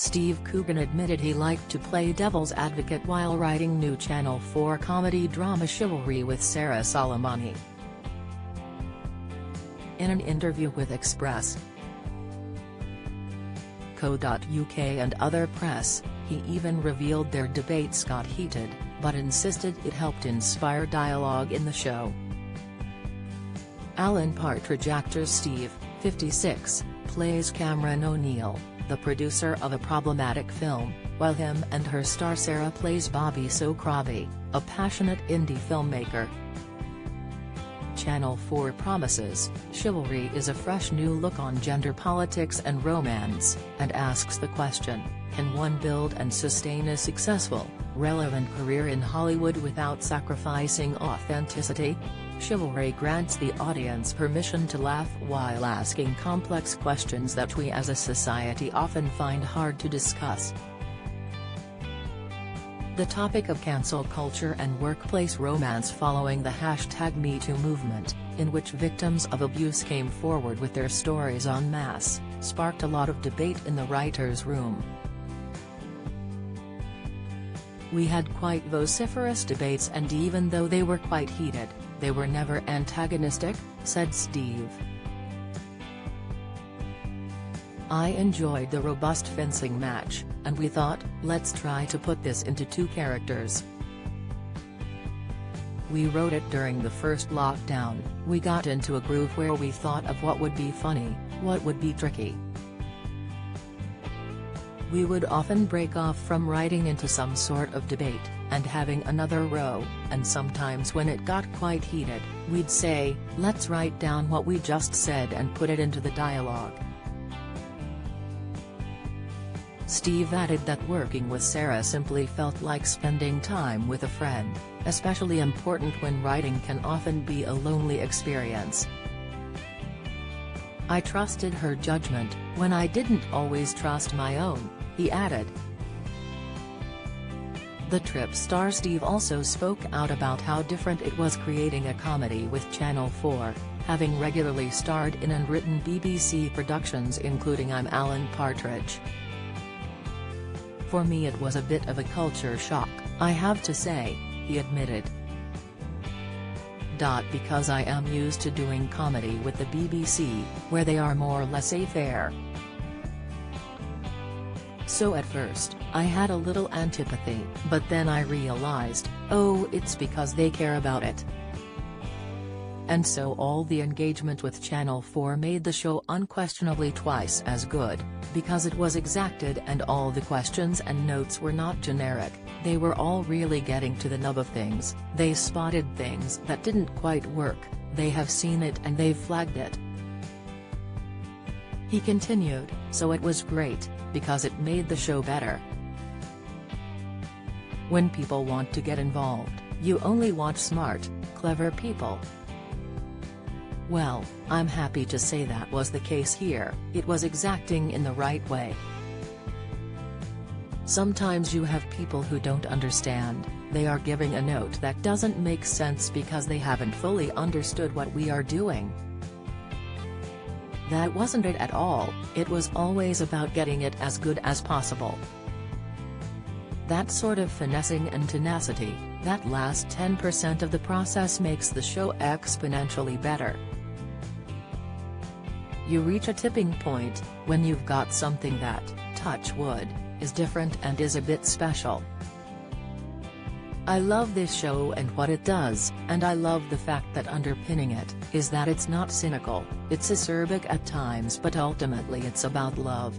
Steve Coogan admitted he liked to play devil's advocate while writing new Channel 4 comedy drama Chivalry with Sarah Soleimani. In an interview with Express.co.uk and other press, he even revealed their debates got heated, but insisted it helped inspire dialogue in the show. Alan Partridge actor Steve, 56, plays Cameron O'Neill, the producer of a problematic film, while him and her star Sarah plays Bobby Sokrabi, a passionate indie filmmaker. Channel 4 promises, Chivalry is a fresh new look on gender politics and romance, and asks the question, can one build and sustain a successful, relevant career in Hollywood without sacrificing authenticity? Chivalry grants the audience permission to laugh while asking complex questions that we as a society often find hard to discuss. The topic of cancel culture and workplace romance following the #MeToo movement, in which victims of abuse came forward with their stories en masse, sparked a lot of debate in the writers' room. We had quite vociferous debates, and even though they were quite heated, they were never antagonistic, said Steve. I enjoyed the robust fencing match, and we thought, let's try to put this into two characters. We wrote it during the first lockdown. We got into a groove where we thought of what would be funny, what would be tricky. We would often break off from writing into some sort of debate, and having another row, and sometimes when it got quite heated, we'd say, let's write down what we just said and put it into the dialogue. Steve added that working with Sarah simply felt like spending time with a friend, especially important when writing can often be a lonely experience. I trusted her judgment, when I didn't always trust my own, he added. The Trip star Steve also spoke out about how different it was creating a comedy with Channel 4, having regularly starred in and written BBC productions including I'm Alan Partridge. For me it was a bit of a culture shock, I have to say, he admitted. Because I am used to doing comedy with the BBC, where they are more laissez-faire. So at first, I had a little antipathy, but then I realized, oh, it's because they care about it. And so all the engagement with Channel 4 made the show unquestionably twice as good, because it was exacted and all the questions and notes were not generic, they were all really getting to the nub of things, they spotted things that didn't quite work, they have seen it and they've flagged it. He continued, so it was great, because it made the show better. When people want to get involved, you only want smart, clever people. Well, I'm happy to say that was the case here, it was exacting in the right way. Sometimes you have people who don't understand, they are giving a note that doesn't make sense because they haven't fully understood what we are doing. That wasn't it at all, it was always about getting it as good as possible. That sort of finessing and tenacity, that last 10% of the process makes the show exponentially better. You reach a tipping point, when you've got something that, touch wood, is different and is a bit special. I love this show and what it does, and I love the fact that underpinning it, is that it's not cynical, it's acerbic at times but ultimately it's about love.